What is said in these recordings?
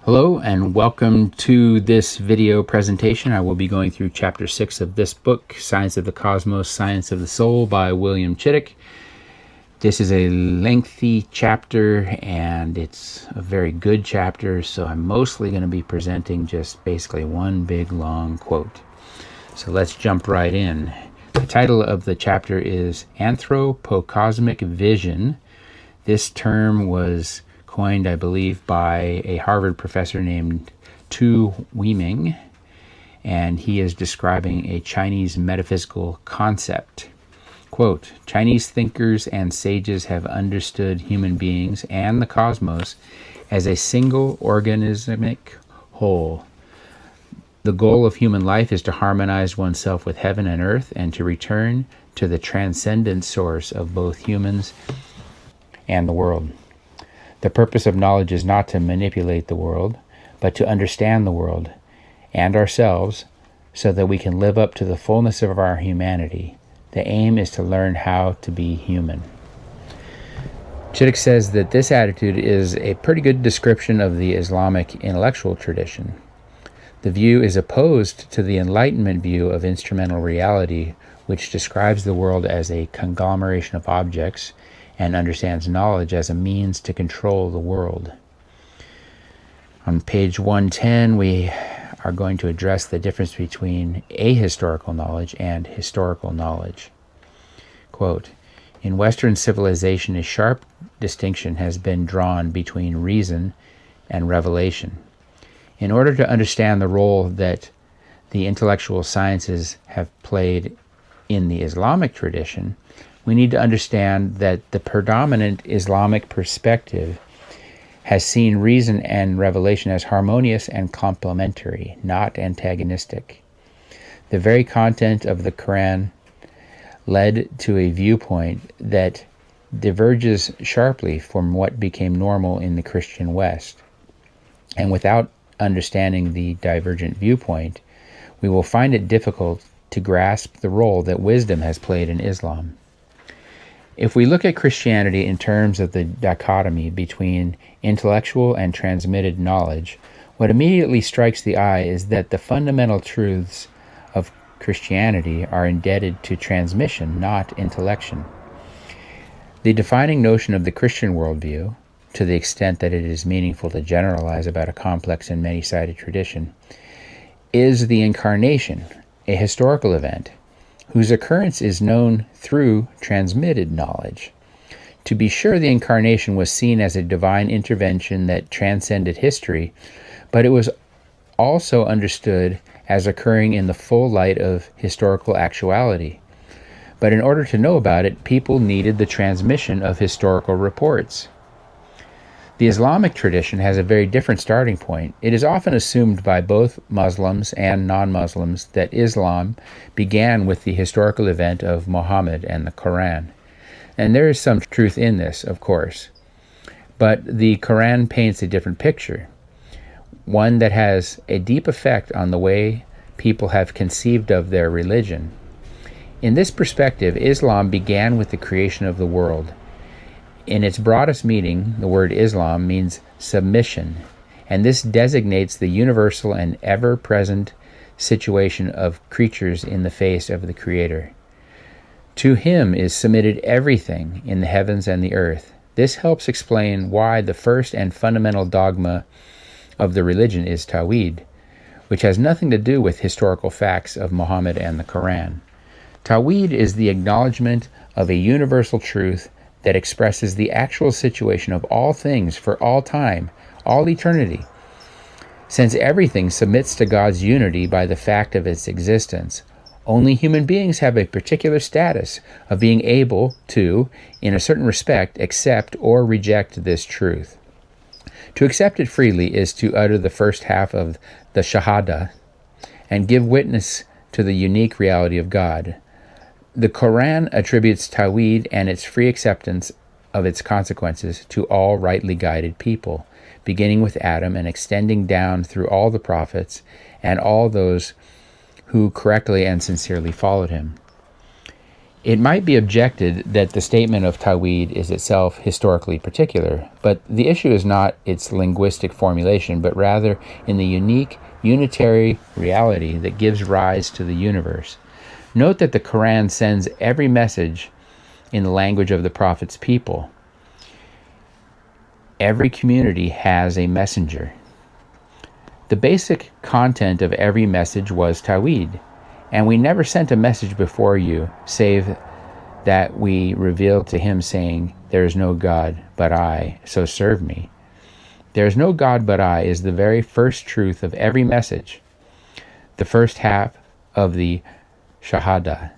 Hello and welcome to this video presentation. I will be going through chapter 6 of this book, Science of the Cosmos, Science of the Soul by William Chittick. This is a lengthy chapter and it's a very good chapter, so I'm mostly going to be presenting just basically one big long quote. So let's jump right in. The title of the chapter is Anthropocosmic Vision. This term was coined, I believe, by a Harvard professor named Tu Weiming, and he is describing a Chinese metaphysical concept. Quote, Chinese thinkers and sages have understood human beings and the cosmos as a single organismic whole. The goal of human life is to harmonize oneself with heaven and earth and to return to the transcendent source of both humans and the world. The purpose of knowledge is not to manipulate the world, but to understand the world and ourselves so that we can live up to the fullness of our humanity. The aim is to learn how to be human. Chittick says that this attitude is a pretty good description of the Islamic intellectual tradition. The view is opposed to the Enlightenment view of instrumental reality, which describes the world as a conglomeration of objects and understands knowledge as a means to control the world. On page 110, we are going to address the difference between ahistorical knowledge and historical knowledge. Quote, in Western civilization, a sharp distinction has been drawn between reason and revelation. In order to understand the role that the intellectual sciences have played in the Islamic tradition, we need to understand that the predominant Islamic perspective has seen reason and revelation as harmonious and complementary, not antagonistic. The very content of the Quran led to a viewpoint that diverges sharply from what became normal in the Christian West. And without understanding the divergent viewpoint, we will find it difficult to grasp the role that wisdom has played in Islam. If we look at Christianity in terms of the dichotomy between intellectual and transmitted knowledge, what immediately strikes the eye is that the fundamental truths of Christianity are indebted to transmission, not intellection. The defining notion of the Christian worldview, to the extent that it is meaningful to generalize about a complex and many-sided tradition, is the incarnation, a historical event, whose occurrence is known through transmitted knowledge. To be sure, the incarnation was seen as a divine intervention that transcended history, but it was also understood as occurring in the full light of historical actuality. But in order to know about it, people needed the transmission of historical reports. The Islamic tradition has a very different starting point. It is often assumed by both Muslims and non-Muslims that Islam began with the historical event of Muhammad and the Quran. And there is some truth in this, of course. But the Quran paints a different picture, one that has a deep effect on the way people have conceived of their religion. In this perspective, Islam began with the creation of the world. In its broadest meaning, the word Islam means submission, and this designates the universal and ever-present situation of creatures in the face of the Creator. To Him is submitted everything in the heavens and the earth. This helps explain why the first and fundamental dogma of the religion is Tawhid, which has nothing to do with historical facts of Muhammad and the Quran. Tawhid is the acknowledgement of a universal truth that expresses the actual situation of all things for all time, all eternity. Since everything submits to God's unity by the fact of its existence, only human beings have a particular status of being able to, in a certain respect, accept or reject this truth. To accept it freely is to utter the first half of the Shahada and give witness to the unique reality of God. The Quran attributes Tawhid and its free acceptance of its consequences to all rightly guided people, beginning with Adam and extending down through all the prophets and all those who correctly and sincerely followed him. It might be objected that the statement of Tawhid is itself historically particular, but the issue is not its linguistic formulation, but rather in the unique, unitary reality that gives rise to the universe. Note that the Quran sends every message in the language of the Prophet's people. Every community has a messenger. The basic content of every message was Tawhid, and we never sent a message before you, save that we revealed to him, saying, "There is no God but I, so serve me." "There is no God but I" is the very first truth of every message. The first half of the Shahada,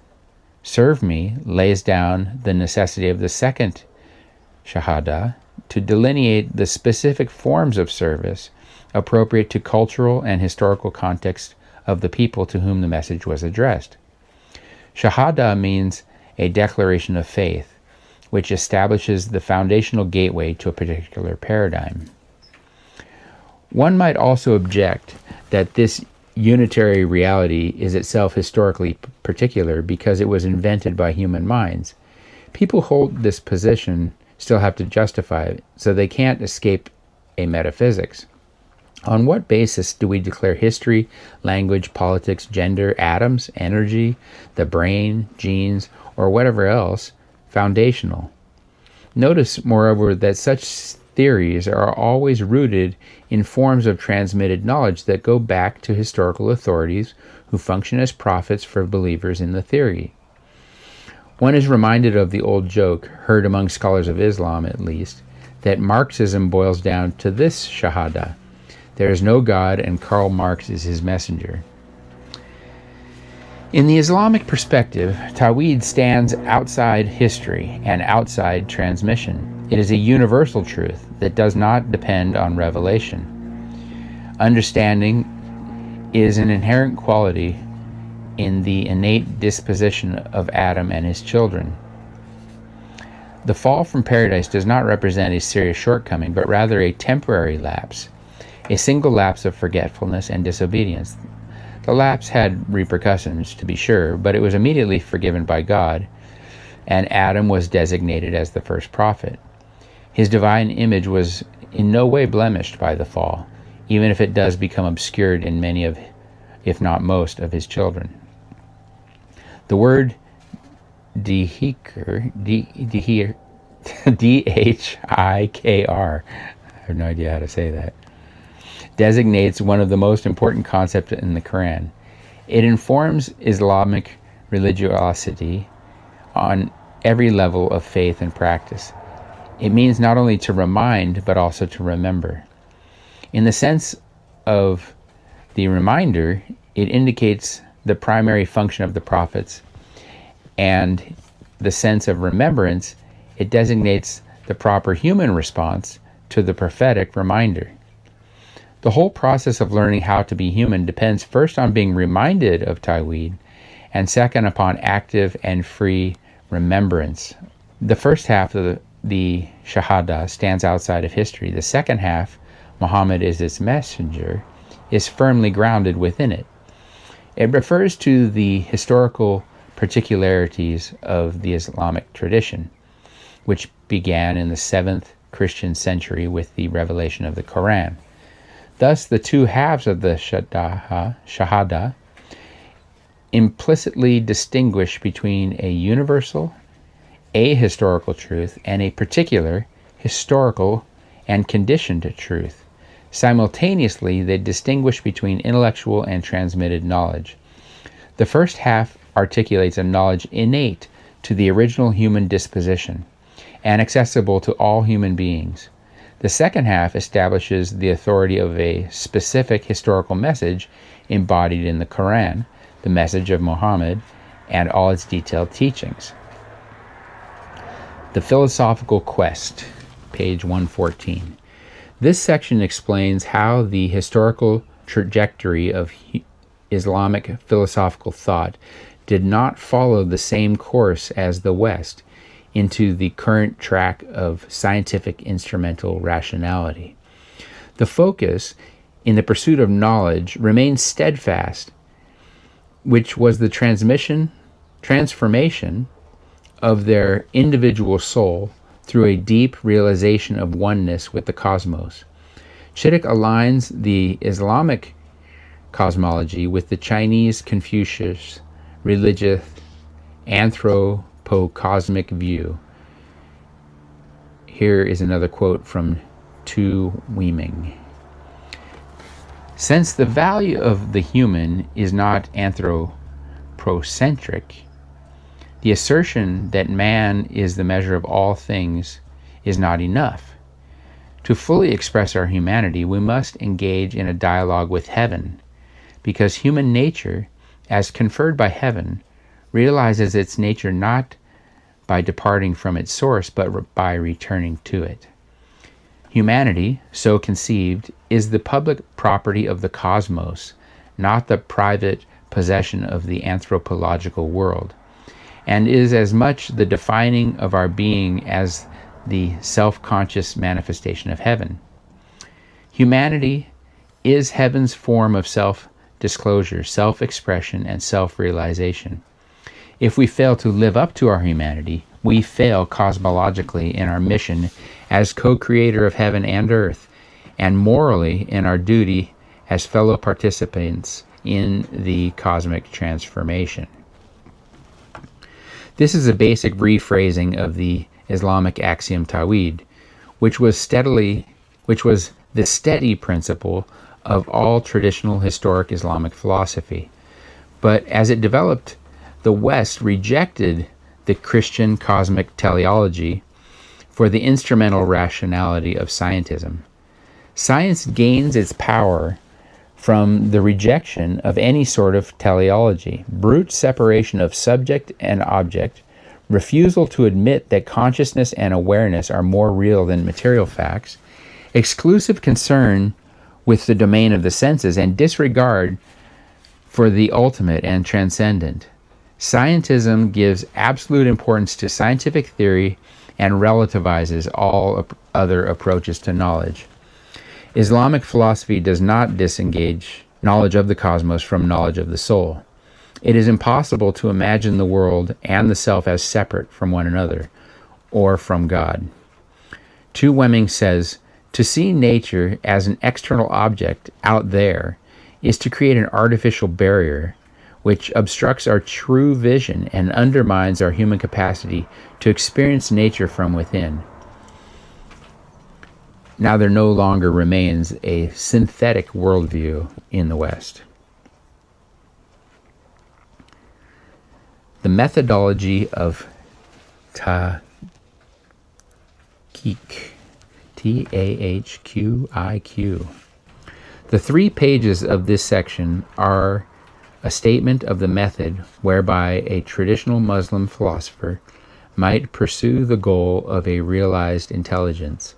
"Serve me," lays down the necessity of the second Shahada to delineate the specific forms of service appropriate to cultural and historical context of the people to whom the message was addressed. Shahada means a declaration of faith, which establishes the foundational gateway to a particular paradigm. One might also object that this unitary reality is itself historically particular because it was invented by human minds. People who hold this position still have to justify it, so they can't escape a metaphysics. On what basis do we declare history, language, politics, gender, atoms, energy, the brain, genes, or whatever else foundational? Notice, moreover, that such theories are always rooted in forms of transmitted knowledge that go back to historical authorities who function as prophets for believers in the theory. One is reminded of the old joke, heard among scholars of Islam at least, that Marxism boils down to this Shahada: there is no God and Karl Marx is his messenger. In the Islamic perspective, Tawhid stands outside history and outside transmission. It is a universal truth that does not depend on revelation. Understanding is an inherent quality in the innate disposition of Adam and his children. The fall from paradise does not represent a serious shortcoming, but rather a temporary lapse, a single lapse of forgetfulness and disobedience. The lapse had repercussions, to be sure, but it was immediately forgiven by God, and Adam was designated as the first prophet. His divine image was in no way blemished by the fall, even if it does become obscured in many of, if not most, of his children. The word dhikr, D-H-I-K-R, I have no idea how to say that, designates one of the most important concepts in the Quran. It informs Islamic religiosity on every level of faith and practice. It means not only to remind, but also to remember. In the sense of the reminder, it indicates the primary function of the prophets, and the sense of remembrance, it designates the proper human response to the prophetic reminder. The whole process of learning how to be human depends first on being reminded of Tawhid, and second upon active and free remembrance. The first half of the Shahada stands outside of history. The second half, Muhammad is its messenger, is firmly grounded within it. It refers to the historical particularities of the Islamic tradition, which began in the 7th Christian century with the revelation of the Quran. Thus, the two halves of the Shahada implicitly distinguish between a universal, ahistorical truth and a particular, historical, and conditioned truth. Simultaneously, they distinguish between intellectual and transmitted knowledge. The first half articulates a knowledge innate to the original human disposition and accessible to all human beings. The second half establishes the authority of a specific historical message embodied in the Quran, the message of Muhammad, and all its detailed teachings. The Philosophical Quest, page 114. This section explains how the historical trajectory of Islamic philosophical thought did not follow the same course as the West into the current track of scientific instrumental rationality. The focus in the pursuit of knowledge remains steadfast, which was the transformation of their individual soul through a deep realization of oneness with the cosmos. Chittick aligns the Islamic cosmology with the Chinese Confucius religious anthropocosmic view. Here is another quote from Tu Weiming. Since the value of the human is not anthropocentric, the assertion that man is the measure of all things is not enough. To fully express our humanity, we must engage in a dialogue with heaven, because human nature, as conferred by heaven, realizes its nature not by departing from its source, but by returning to it. Humanity, so conceived, is the public property of the cosmos, not the private possession of the anthropological world, and is as much the defining of our being as the self-conscious manifestation of heaven. Humanity is heaven's form of self-disclosure, self-expression, and self-realization. If we fail to live up to our humanity, we fail cosmologically in our mission as co-creator of heaven and earth, and morally in our duty as fellow participants in the cosmic transformation. This is a basic rephrasing of the Islamic axiom Tawhid, which was the steady principle of all traditional historic Islamic philosophy. But as it developed, the West rejected the Christian cosmic teleology for the instrumental rationality of scientism. Science gains its power from the rejection of any sort of teleology, brute separation of subject and object, refusal to admit that consciousness and awareness are more real than material facts, exclusive concern with the domain of the senses, and disregard for the ultimate and transcendent. Scientism gives absolute importance to scientific theory and relativizes all other approaches to knowledge. Islamic philosophy does not disengage knowledge of the cosmos from knowledge of the soul. It is impossible to imagine the world and the self as separate from one another or from God. Tu Weiming says, to see nature as an external object out there is to create an artificial barrier which obstructs our true vision and undermines our human capacity to experience nature from within. Now there no longer remains a synthetic worldview in the West. The methodology of Tahqiq, Tahqiq. The 3 pages of this section are a statement of the method whereby a traditional Muslim philosopher might pursue the goal of a realized intelligence,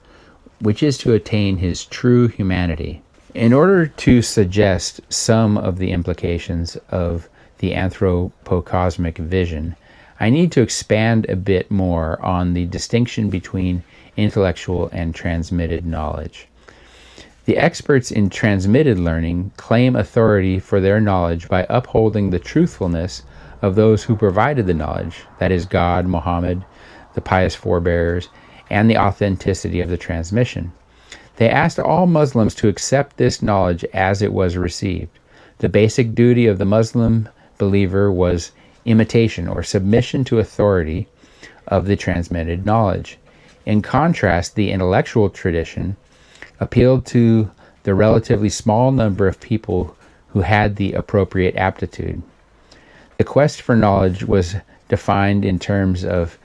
which is to attain his true humanity. In order to suggest some of the implications of the anthropocosmic vision, I need to expand a bit more on the distinction between intellectual and transmitted knowledge. The experts in transmitted learning claim authority for their knowledge by upholding the truthfulness of those who provided the knowledge, that is, God, Muhammad, the pious forebears, and the authenticity of the transmission. They asked all Muslims to accept this knowledge as it was received. The basic duty of the Muslim believer was imitation or submission to authority of the transmitted knowledge. In contrast, the intellectual tradition appealed to the relatively small number of people who had the appropriate aptitude. The quest for knowledge was defined in terms of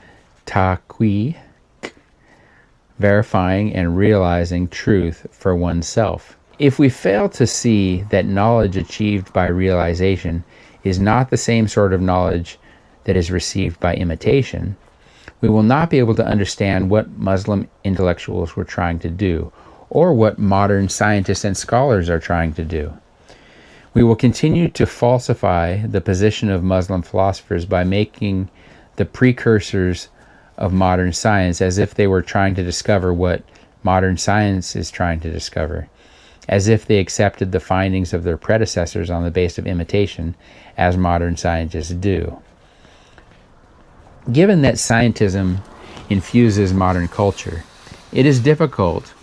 tahqiq, verifying and realizing truth for oneself. If we fail to see that knowledge achieved by realization is not the same sort of knowledge that is received by imitation, we will not be able to understand what Muslim intellectuals were trying to do, or what modern scientists and scholars are trying to do. We will continue to falsify the position of Muslim philosophers by making the precursors of modern science as if they were trying to discover what modern science is trying to discover, as if they accepted the findings of their predecessors on the basis of imitation, as modern scientists do. Given that scientism infuses modern culture, it is difficult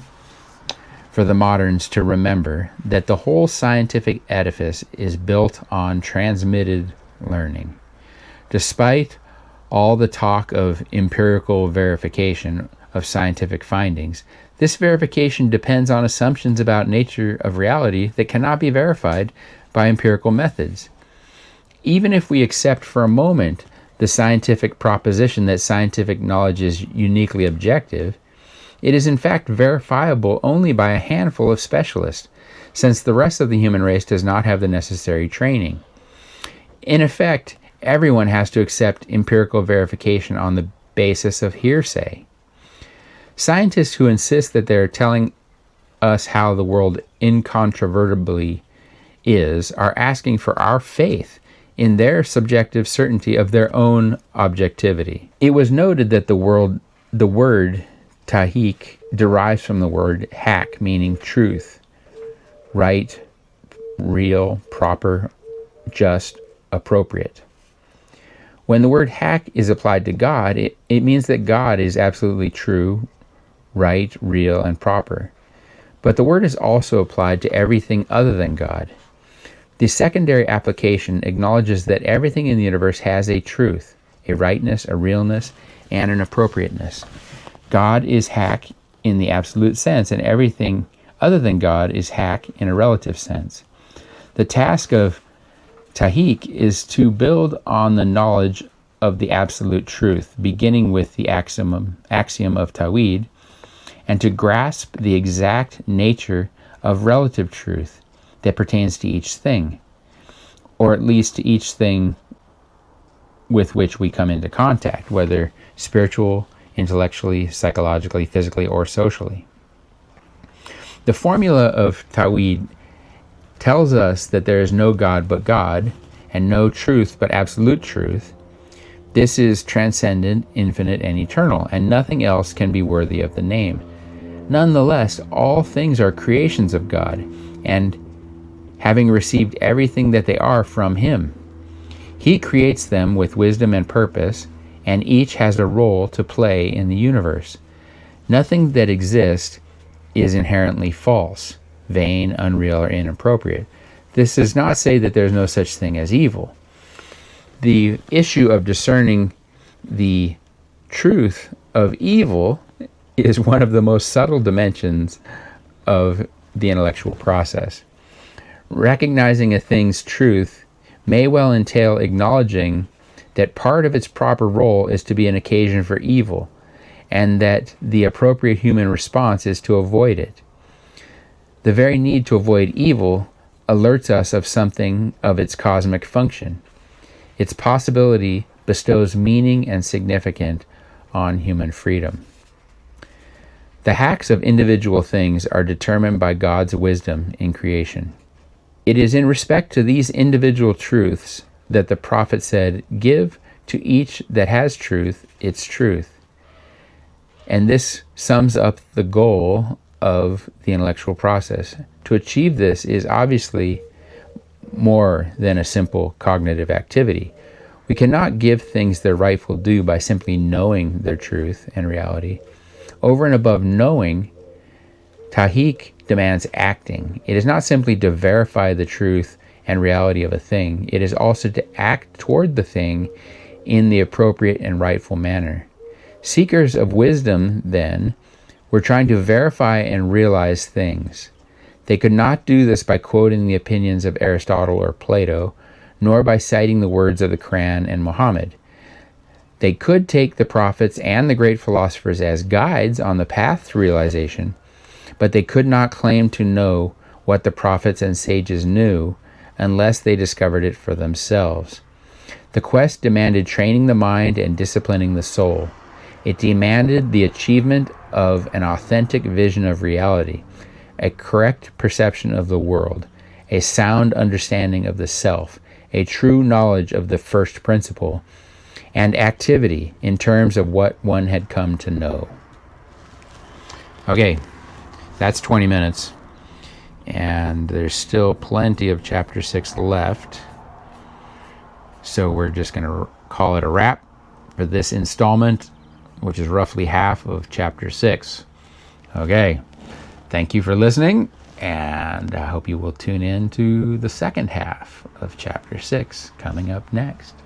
for the moderns to remember that the whole scientific edifice is built on transmitted learning. Despite all the talk of empirical verification of scientific findings, this verification depends on assumptions about nature of reality that cannot be verified by empirical methods. Even if we accept for a moment the scientific proposition that scientific knowledge is uniquely objective, it is in fact verifiable only by a handful of specialists, since the rest of the human race does not have the necessary training. In effect, everyone has to accept empirical verification on the basis of hearsay. Scientists who insist that they're telling us how the world incontrovertibly is are asking for our faith in their subjective certainty of their own objectivity. It was noted that the word tahik derives from the word hak, meaning truth, right, real, proper, just, appropriate. When the word hak is applied to God, it means that God is absolutely true, right, real, and proper. But the word is also applied to everything other than God. The secondary application acknowledges that everything in the universe has a truth, a rightness, a realness, and an appropriateness. God is hak in the absolute sense, and everything other than God is hak in a relative sense. The task of tahik is to build on the knowledge of the absolute truth, beginning with the axiom of Tawhid, and to grasp the exact nature of relative truth that pertains to each thing, or at least to each thing with which we come into contact, whether spiritual, intellectually, psychologically, physically, or socially. The formula of Tawhid tells us that there is no God but God, and no truth but absolute truth. This is transcendent, infinite, and eternal, and nothing else can be worthy of the name. Nonetheless, all things are creations of God, and having received everything that they are from Him. He creates them with wisdom and purpose, and each has a role to play in the universe. Nothing that exists is inherently false, vain, unreal, or inappropriate. This does not say that there's no such thing as evil. The issue of discerning the truth of evil is one of the most subtle dimensions of the intellectual process. Recognizing a thing's truth may well entail acknowledging that part of its proper role is to be an occasion for evil, and that the appropriate human response is to avoid it. The very need to avoid evil alerts us of something of its cosmic function. Its possibility bestows meaning and significance on human freedom. The hacks of individual things are determined by God's wisdom in creation. It is in respect to these individual truths that the prophet said, "Give to each that has truth its truth." And this sums up the goal of the intellectual process. To achieve this is obviously more than a simple cognitive activity. We cannot give things their rightful due by simply knowing their truth and reality. Over and above knowing, tahik demands acting. It is not simply to verify the truth and reality of a thing. It is also to act toward the thing in the appropriate and rightful manner. Seekers of wisdom, then, were trying to verify and realize things. They could not do this by quoting the opinions of Aristotle or Plato, nor by citing the words of the Quran and Muhammad. They could take the prophets and the great philosophers as guides on the path to realization, but they could not claim to know what the prophets and sages knew unless they discovered it for themselves. The quest demanded training the mind and disciplining the soul. It demanded the achievement of an authentic vision of reality, a correct perception of the world, a sound understanding of the self, a true knowledge of the first principle, and activity in terms of what one had come to know. Okay, that's 20 minutes, and there's still plenty of chapter 6 left, so we're just going to call it a wrap. for this installment, which is roughly half of chapter 6. Okay, thank you for listening, and I hope you will tune in to the second half of chapter 6 coming up next.